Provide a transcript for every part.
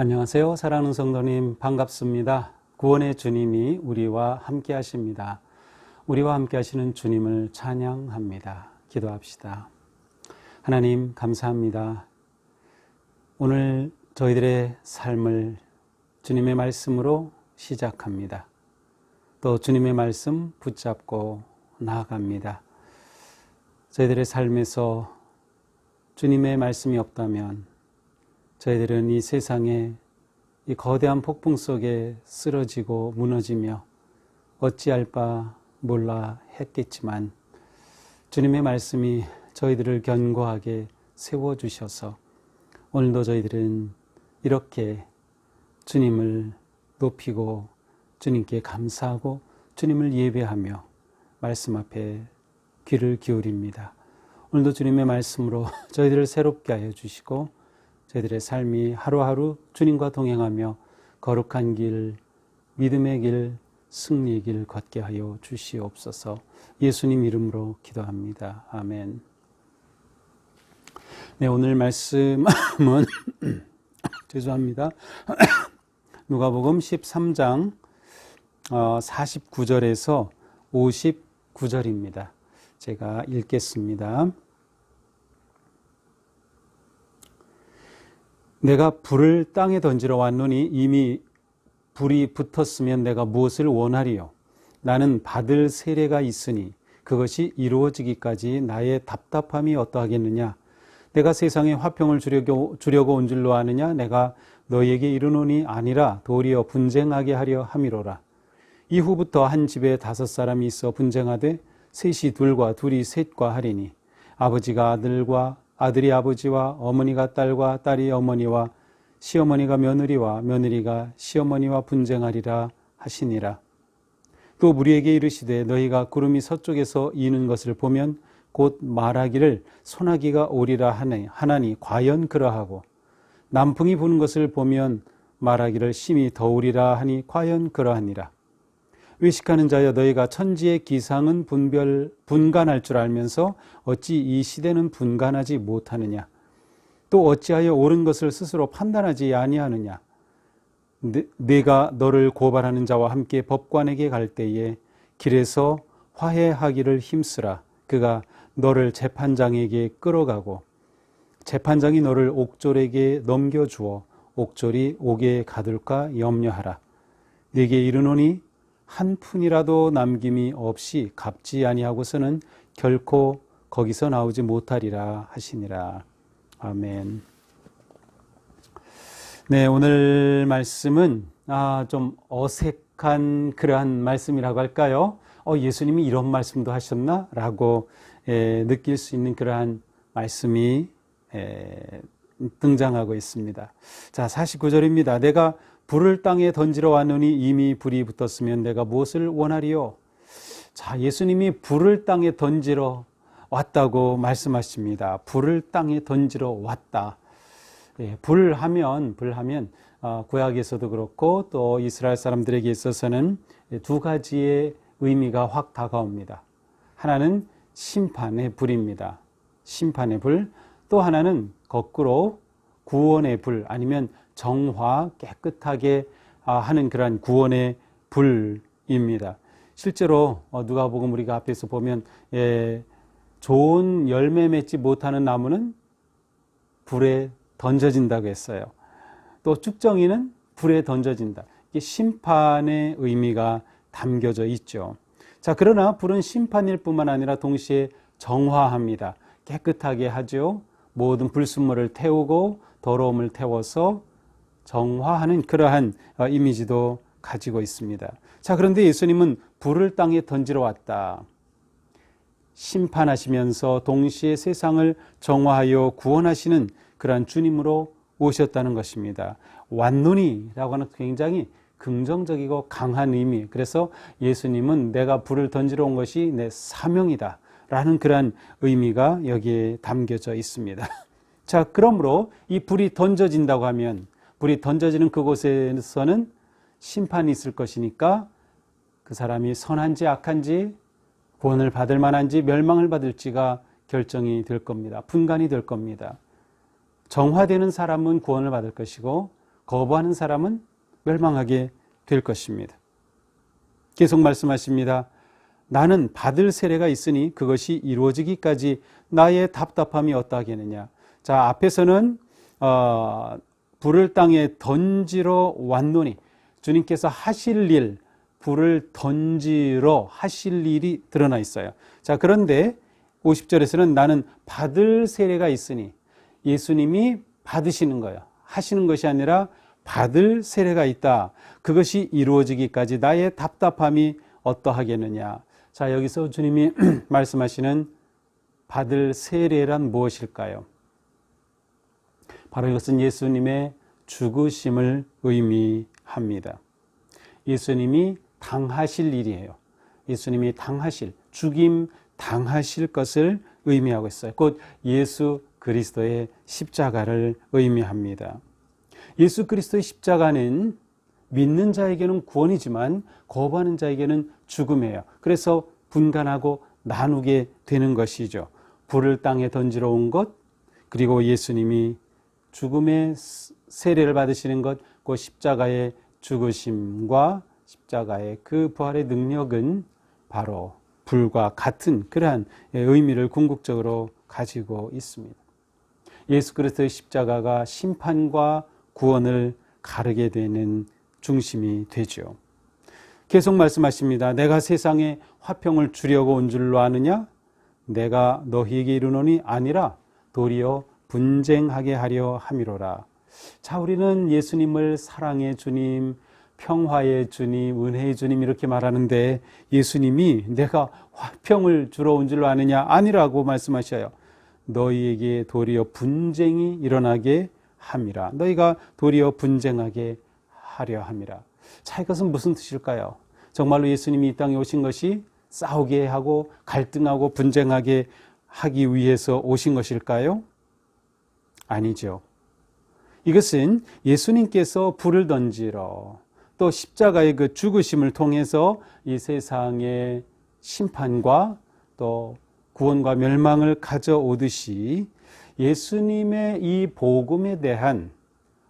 안녕하세요. 사랑하는 성도님 반갑습니다. 구원의 주님이 우리와 함께 하십니다. 우리와 함께 하시는 주님을 찬양합니다. 기도합시다. 하나님 감사합니다. 오늘 저희들의 삶을 주님의 말씀으로 시작합니다. 또 주님의 말씀 붙잡고 나아갑니다. 저희들의 삶에서 주님의 말씀이 없다면 저희들은 이 세상의 이 거대한 폭풍 속에 쓰러지고 무너지며 어찌할 바 몰라 했겠지만 주님의 말씀이 저희들을 견고하게 세워주셔서 오늘도 저희들은 이렇게 주님을 높이고 주님께 감사하고 주님을 예배하며 말씀 앞에 귀를 기울입니다. 오늘도 주님의 말씀으로 저희들을 새롭게 하여 주시고 저희들의 삶이 하루하루 주님과 동행하며 거룩한 길, 믿음의 길, 승리의 길 걷게 하여 주시옵소서. 예수님 이름으로 기도합니다. 아멘. 네, 오늘 말씀은 죄송합니다. 누가복음 13장 49절에서 59절입니다. 제가 읽겠습니다. 내가 불을 땅에 던지러 왔노니 이미 불이 붙었으면 내가 무엇을 원하리요? 나는 받을 세례가 있으니 그것이 이루어지기까지 나의 답답함이 어떠하겠느냐? 내가 세상에 화평을 주려고 온 줄로 아느냐? 내가 너에게 이르노니 아니라 도리어 분쟁하게 하려 함이로라. 이후부터 한 집에 5사람이 있어 분쟁하되 셋이 둘과 둘이 셋과 하리니 아버지가 아들과 아들이 아버지와 어머니가 딸과 딸이 어머니와 시어머니가 며느리와 며느리가 시어머니와 분쟁하리라 하시니라. 또 무리에게 이르시되 너희가 구름이 서쪽에서 이는 것을 보면 곧 말하기를 소나기가 오리라 하나니 과연 그러하고 남풍이 부는 것을 보면 말하기를 심히 더우리라 하니 과연 그러하니라. 외식하는 자여 너희가 천지의 기상은 분간할 줄 알면서 어찌 이 시대는 분간하지 못하느냐? 또 어찌하여 옳은 것을 스스로 판단하지 아니하느냐? 내가 너를 고발하는 자와 함께 법관에게 갈 때에 길에서 화해하기를 힘쓰라. 그가 너를 재판장에게 끌어가고 재판장이 너를 옥졸에게 넘겨주어 옥졸이 옥에 가둘까 염려하라. 네게 이르노니 한 푼이라도 남김이 없이 갚지 아니하고서는 결코 거기서 나오지 못하리라 하시니라. 아멘. 네, 오늘 말씀은 좀 어색한 그러한 말씀이라고 할까요? 예수님이 이런 말씀도 하셨나? 라고 느낄 수 있는 그러한 말씀이 등장하고 있습니다. 자, 49절입니다. 내가 불을 땅에 던지러 왔노니 이미 불이 붙었으면 내가 무엇을 원하리요? 자, 예수님이 불을 땅에 던지러 왔다고 말씀하십니다. 불을 땅에 던지러 왔다. 불하면 구약에서도 그렇고 또 이스라엘 사람들에게 있어서는 두 가지의 의미가 확 다가옵니다. 하나는 심판의 불입니다. 심판의 불. 또 하나는 거꾸로 구원의 불 아니면 정화, 깨끗하게 하는 그러한 구원의 불입니다. 실제로 누가복음 우리가 앞에서 보면 좋은 열매 맺지 못하는 나무는 불에 던져진다고 했어요. 또 쭉정이는 불에 던져진다. 이게 심판의 의미가 담겨져 있죠. 자, 그러나 불은 심판일 뿐만 아니라 동시에 정화합니다. 깨끗하게 하죠. 모든 불순물을 태우고 더러움을 태워서 정화하는 그러한 이미지도 가지고 있습니다. 자, 그런데 예수님은 불을 땅에 던지러 왔다. 심판하시면서 동시에 세상을 정화하여 구원하시는 그러한 주님으로 오셨다는 것입니다. 왔노니라고 하는 굉장히 긍정적이고 강한 의미. 그래서 예수님은 내가 불을 던지러 온 것이 내 사명이다 라는 그러한 의미가 여기에 담겨져 있습니다. 자, 그러므로 이 불이 던져진다고 하면 불이 던져지는 그곳에서는 심판이 있을 것이니까 그 사람이 선한지 악한지 구원을 받을 만한지 멸망을 받을지가 결정이 될 겁니다. 분간이 될 겁니다. 정화되는 사람은 구원을 받을 것이고 거부하는 사람은 멸망하게 될 것입니다. 계속 말씀하십니다. 나는 받을 세례가 있으니 그것이 이루어지기까지 나의 답답함이 어떠하겠느냐. 자, 앞에서는 불을 땅에 던지러 왔노니 주님께서 하실 일, 불을 던지러 하실 일이 드러나 있어요. 자, 그런데 50절에서는 나는 받을 세례가 있으니 예수님이 받으시는 거예요. 하시는 것이 아니라 받을 세례가 있다. 그것이 이루어지기까지 나의 답답함이 어떠하겠느냐. 자, 여기서 주님이 말씀하시는 받을 세례란 무엇일까요? 바로 이것은 예수님의 죽으심을 의미합니다. 예수님이 당하실 일이에요. 예수님이 당하실, 죽임 당하실 것을 의미하고 있어요. 곧 예수 그리스도의 십자가를 의미합니다. 예수 그리스도의 십자가는 믿는 자에게는 구원이지만 거부하는 자에게는 죽음이에요. 그래서 분간하고 나누게 되는 것이죠. 불을 땅에 던지러 온 것, 그리고 예수님이 죽음의 세례를 받으시는 것, 그 십자가의 죽으심과 십자가의 그 부활의 능력은 바로 불과 같은 그러한 의미를 궁극적으로 가지고 있습니다. 예수 그리스도의 십자가가 심판과 구원을 가르게 되는 중심이 되죠. 계속 말씀하십니다. 내가 세상에 화평을 주려고 온 줄로 아느냐? 내가 너희에게 이르노니 아니라 도리어 분쟁하게 하려 함이로라. 자, 우리는 예수님을 사랑의 주님, 평화의 주님, 은혜의 주님 이렇게 말하는데 예수님이 내가 화평을 주러 온 줄로 아느냐? 아니라고 말씀하셔요. 너희에게 도리어 분쟁이 일어나게 함이라. 너희가 도리어 분쟁하게 하려 함이라. 자, 이것은 무슨 뜻일까요? 정말로 예수님이 이 땅에 오신 것이 싸우게 하고 갈등하고 분쟁하게 하기 위해서 오신 것일까요? 아니죠. 이것은 예수님께서 불을 던지러 또 십자가의 그 죽으심을 통해서 이 세상의 심판과 또 구원과 멸망을 가져오듯이 예수님의 이 복음에 대한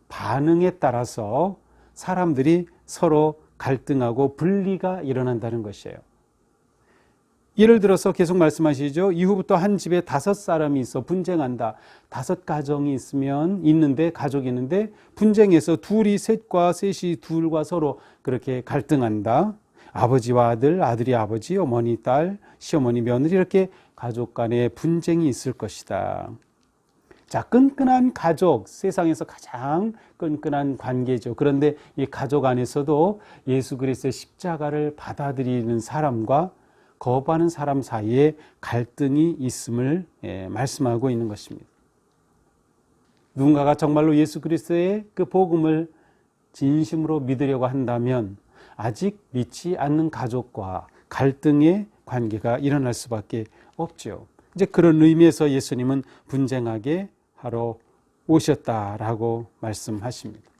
반응에 따라서 사람들이 서로 갈등하고 분리가 일어난다는 것이에요. 예를 들어서 계속 말씀하시죠. 이후부터 한 집에 5사람이 있어 분쟁한다. 5가정이 있는데 가족이 있는데 분쟁해서 둘이 셋과 셋이 둘과 서로 그렇게 갈등한다. 아버지와 아들, 아들이 아버지, 어머니, 딸, 시어머니, 며느리 이렇게 가족 간에 분쟁이 있을 것이다. 자, 끈끈한 가족, 세상에서 가장 끈끈한 관계죠. 그런데 이 가족 안에서도 예수 그리스도의 십자가를 받아들이는 사람과 거부하는 사람 사이에 갈등이 있음을 말씀하고 있는 것입니다. 누군가가 정말로 예수 그리스도의 그 복음을 진심으로 믿으려고 한다면 아직 믿지 않는 가족과 갈등의 관계가 일어날 수밖에 없죠. 이제 그런 의미에서 예수님은 분쟁하게 하러 오셨다라고 말씀하십니다.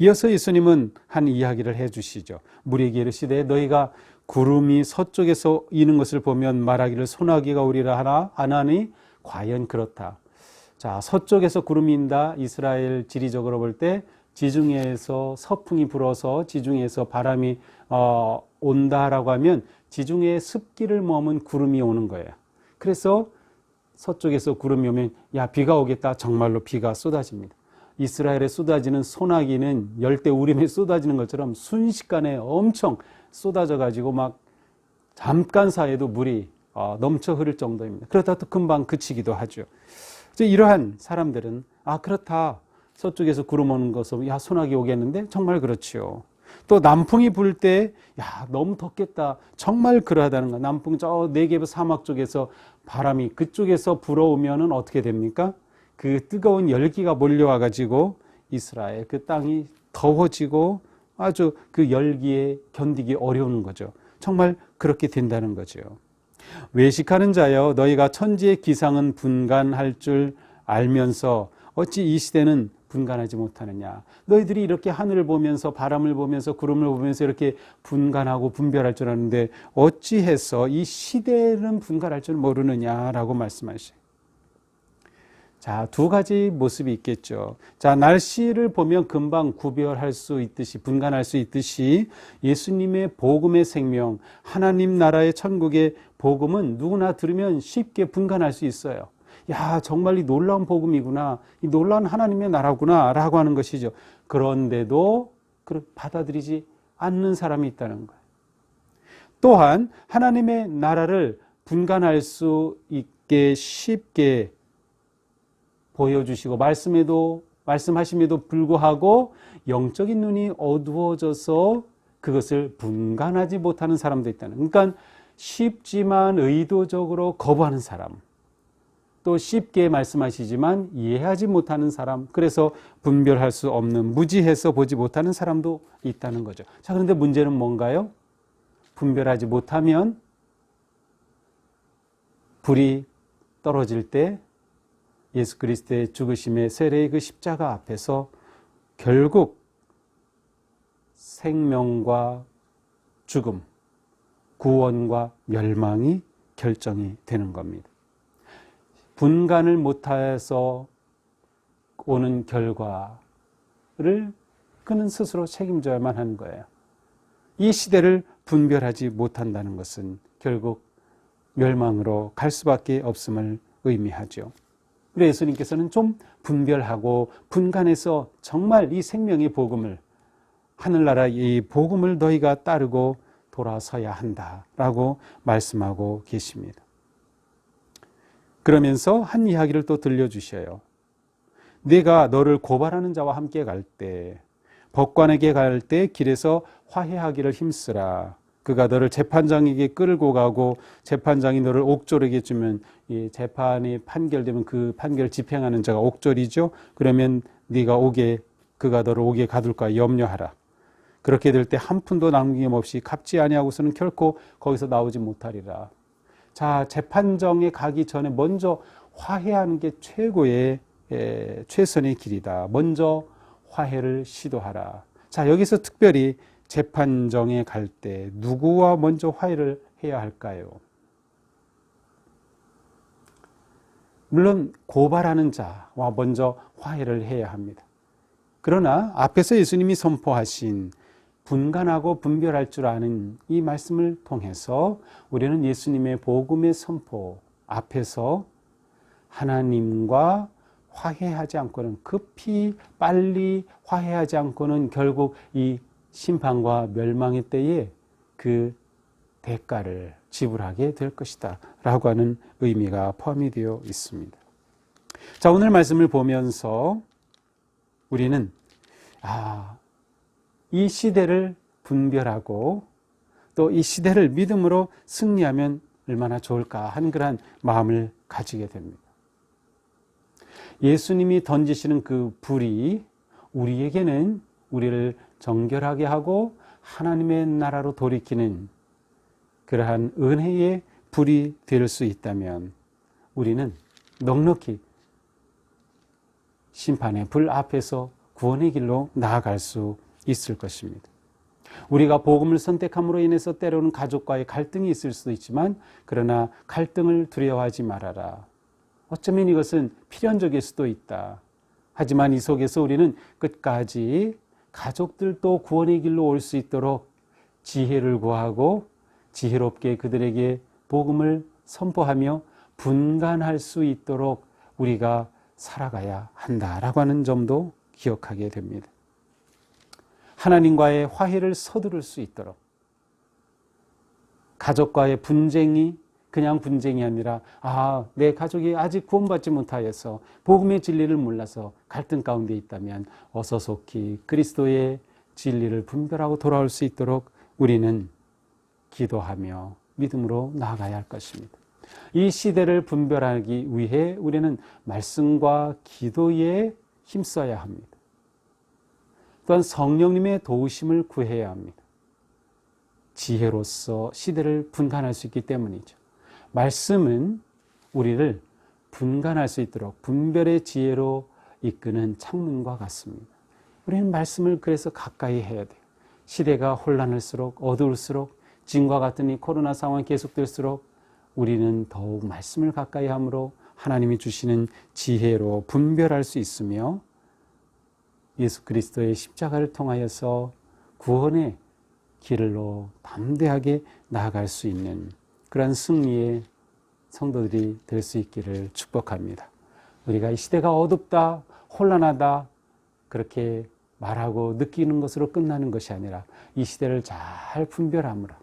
이어서 예수님은 한 이야기를 해주시죠. 무리에게 이르시되 너희가 구름이 서쪽에서 이는 것을 보면 말하기를 소나기가 오리라 하나 하나니 과연 그렇다. 자, 서쪽에서 구름이 인다. 이스라엘 지리적으로 볼 때 지중해에서 서풍이 불어서 지중해에서 바람이 온다라고 하면 지중해에 습기를 머문 구름이 오는 거예요. 그래서 서쪽에서 구름이 오면 야, 비가 오겠다. 정말로 비가 쏟아집니다. 이스라엘에 쏟아지는 소나기는 열대 우림에 쏟아지는 것처럼 순식간에 엄청 쏟아져 가지고 막 잠깐 사이에도 물이 넘쳐 흐를 정도입니다. 그러다 또 금방 그치기도 하죠. 이러한 사람들은 그렇다. 서쪽에서 구름 오는 것은 야, 소나기 오겠는데 정말 그렇지요. 또 남풍이 불 때 야, 너무 덥겠다. 정말 그러하다는 거. 남풍 저 네게브 사막 쪽에서 바람이 그쪽에서 불어오면은 어떻게 됩니까? 그 뜨거운 열기가 몰려와 가지고 이스라엘 그 땅이 더워지고 아주 그 열기에 견디기 어려운 거죠. 정말 그렇게 된다는 거죠. 외식하는 자여 너희가 천지의 기상은 분간할 줄 알면서 어찌 이 시대는 분간하지 못하느냐. 너희들이 이렇게 하늘을 보면서 바람을 보면서 구름을 보면서 이렇게 분간하고 분별할 줄 아는데 어찌해서 이 시대는 분간할 줄 모르느냐라고 말씀하셔요. 자, 두 가지 모습이 있겠죠. 자, 날씨를 보면 금방 구별할 수 있듯이, 분간할 수 있듯이 예수님의 복음의 생명, 하나님 나라의 천국의 복음은 누구나 들으면 쉽게 분간할 수 있어요. 야, 정말 이 놀라운 복음이구나. 이 놀라운 하나님의 나라구나. 라고 하는 것이죠. 그런데도 받아들이지 않는 사람이 있다는 거예요. 또한 하나님의 나라를 분간할 수 있게 쉽게 보여주시고 말씀하심에도 불구하고 영적인 눈이 어두워져서 그것을 분간하지 못하는 사람도 있다는. 그러니까 쉽지만 의도적으로 거부하는 사람, 또 쉽게 말씀하시지만 이해하지 못하는 사람, 그래서 분별할 수 없는, 무지해서 보지 못하는 사람도 있다는 거죠. 자, 그런데 문제는 뭔가요? 분별하지 못하면 불이 떨어질 때 예수 그리스도의 죽으심의 세례의 그 십자가 앞에서 결국 생명과 죽음, 구원과 멸망이 결정이 되는 겁니다. 분간을 못해서 오는 결과를 그는 스스로 책임져야만 하는 거예요. 이 시대를 분별하지 못한다는 것은 결국 멸망으로 갈 수밖에 없음을 의미하죠. 그래서 예수님께서는 좀 분별하고 분간해서 정말 이 생명의 복음을, 하늘나라의 이 복음을 너희가 따르고 돌아서야 한다라고 말씀하고 계십니다. 그러면서 한 이야기를 또 들려주셔요. 네가 너를 고발하는 자와 함께 갈 때, 법관에게 갈 때 길에서 화해하기를 힘쓰라. 그가 너를 재판장에게 끌고 가고 재판장이 너를 옥졸에게 주면, 이 재판이 판결되면 그 판결 집행하는 자가 옥졸이죠. 그러면 네가 그가 너를 옥에 가둘까 염려하라. 그렇게 될 때 한 푼도 남김없이 갚지 아니하고서는 결코 거기서 나오지 못하리라. 자, 재판정에 가기 전에 먼저 화해하는 게 최선의 길이다. 먼저 화해를 시도하라. 자, 여기서 특별히 재판정에 갈 때 누구와 먼저 화해를 해야 할까요? 물론 고발하는 자와 먼저 화해를 해야 합니다. 그러나 앞에서 예수님이 선포하신 분간하고 분별할 줄 아는 이 말씀을 통해서 우리는 예수님의 복음의 선포 앞에서 하나님과 화해하지 않고는, 급히 빨리 화해하지 않고는 결국 이 심판과 멸망의 때에 그 대가를 지불하게 될 것이다 라고 하는 의미가 포함이 되어 있습니다. 자, 오늘 말씀을 보면서 우리는 이 시대를 분별하고 또 이 시대를 믿음으로 승리하면 얼마나 좋을까 하는 그러한 마음을 가지게 됩니다. 예수님이 던지시는 그 불이 우리에게는 우리를 정결하게 하고 하나님의 나라로 돌이키는 그러한 은혜의 불이 될 수 있다면 우리는 넉넉히 심판의 불 앞에서 구원의 길로 나아갈 수 있을 것입니다. 우리가 복음을 선택함으로 인해서 때로는 가족과의 갈등이 있을 수도 있지만, 그러나 갈등을 두려워하지 말아라. 어쩌면 이것은 필연적일 수도 있다. 하지만 이 속에서 우리는 끝까지 가족들도 구원의 길로 올 수 있도록 지혜를 구하고 지혜롭게 그들에게 복음을 선포하며 분간할 수 있도록 우리가 살아가야 한다라고 하는 점도 기억하게 됩니다. 하나님과의 화해를 서두를 수 있도록, 가족과의 분쟁이 그냥 분쟁이 아니라 내 가족이 아직 구원받지 못하여서 복음의 진리를 몰라서 갈등 가운데 있다면 어서 속히 그리스도의 진리를 분별하고 돌아올 수 있도록 우리는 기도하며 믿음으로 나아가야 할 것입니다. 이 시대를 분별하기 위해 우리는 말씀과 기도에 힘써야 합니다. 또한 성령님의 도우심을 구해야 합니다. 지혜로서 시대를 분간할 수 있기 때문이죠. 말씀은 우리를 분간할 수 있도록 분별의 지혜로 이끄는 창문과 같습니다. 우리는 말씀을 그래서 가까이 해야 돼요. 시대가 혼란할수록, 어두울수록, 지금과 같은 이 코로나 상황이 계속될수록 우리는 더욱 말씀을 가까이 함으로 하나님이 주시는 지혜로 분별할 수 있으며 예수 그리스도의 십자가를 통하여서 구원의 길로 담대하게 나아갈 수 있는 그러한 승리의 성도들이 될 수 있기를 축복합니다. 우리가 이 시대가 어둡다, 혼란하다 그렇게 말하고 느끼는 것으로 끝나는 것이 아니라 이 시대를 잘 분별함으로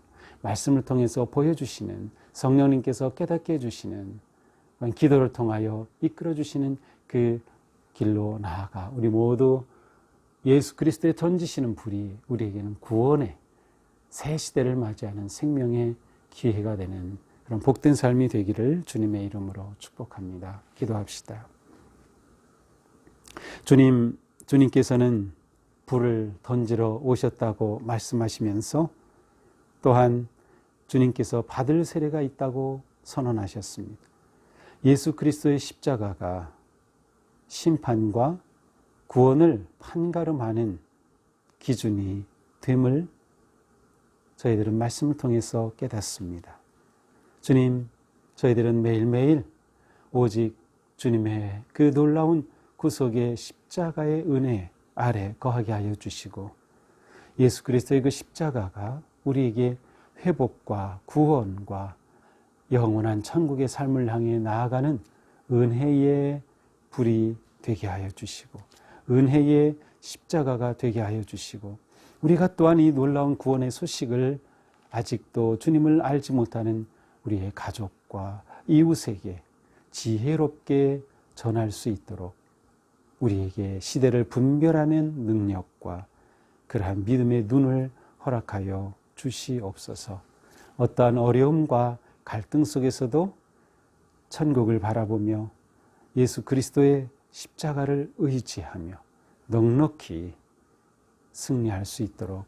말씀을 통해서 보여주시는 성령님께서 깨닫게 해주시는 기도를 통하여 이끌어주시는 그 길로 나아가 우리 모두 예수 그리스도에 던지시는 불이 우리에게는 구원의 새 시대를 맞이하는 생명의 기회가 되는 그런 복된 삶이 되기를 주님의 이름으로 축복합니다. 기도합시다. 주님께서는 불을 던지러 오셨다고 말씀하시면서 또한 주님께서 받을 세례가 있다고 선언하셨습니다. 예수 그리스도의 십자가가 심판과 구원을 판가름하는 기준이 됨을 저희들은 말씀을 통해서 깨닫습니다. 주님, 저희들은 매일매일 오직 주님의 그 놀라운 구속의 십자가의 은혜 아래 거하게 하여 주시고 예수 그리스도의 그 십자가가 우리에게 회복과 구원과 영원한 천국의 삶을 향해 나아가는 은혜의 불이 되게 하여 주시고 은혜의 십자가가 되게 하여 주시고 우리가 또한 이 놀라운 구원의 소식을 아직도 주님을 알지 못하는 우리의 가족과 이웃에게 지혜롭게 전할 수 있도록 우리에게 시대를 분별하는 능력과 그러한 믿음의 눈을 허락하여 주시옵소서. 어떠한 어려움과 갈등 속에서도 천국을 바라보며 예수 그리스도의 십자가를 의지하며 넉넉히 승리할 수 있도록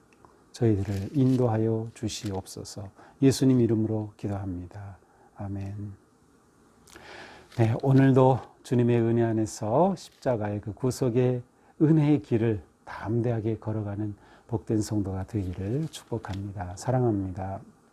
저희들을 인도하여 주시옵소서. 예수님 이름으로 기도합니다. 아멘. 네, 오늘도 주님의 은혜 안에서 십자가의 그 구속의 은혜의 길을 담대하게 걸어가는 복된 성도가 되기를 축복합니다. 사랑합니다.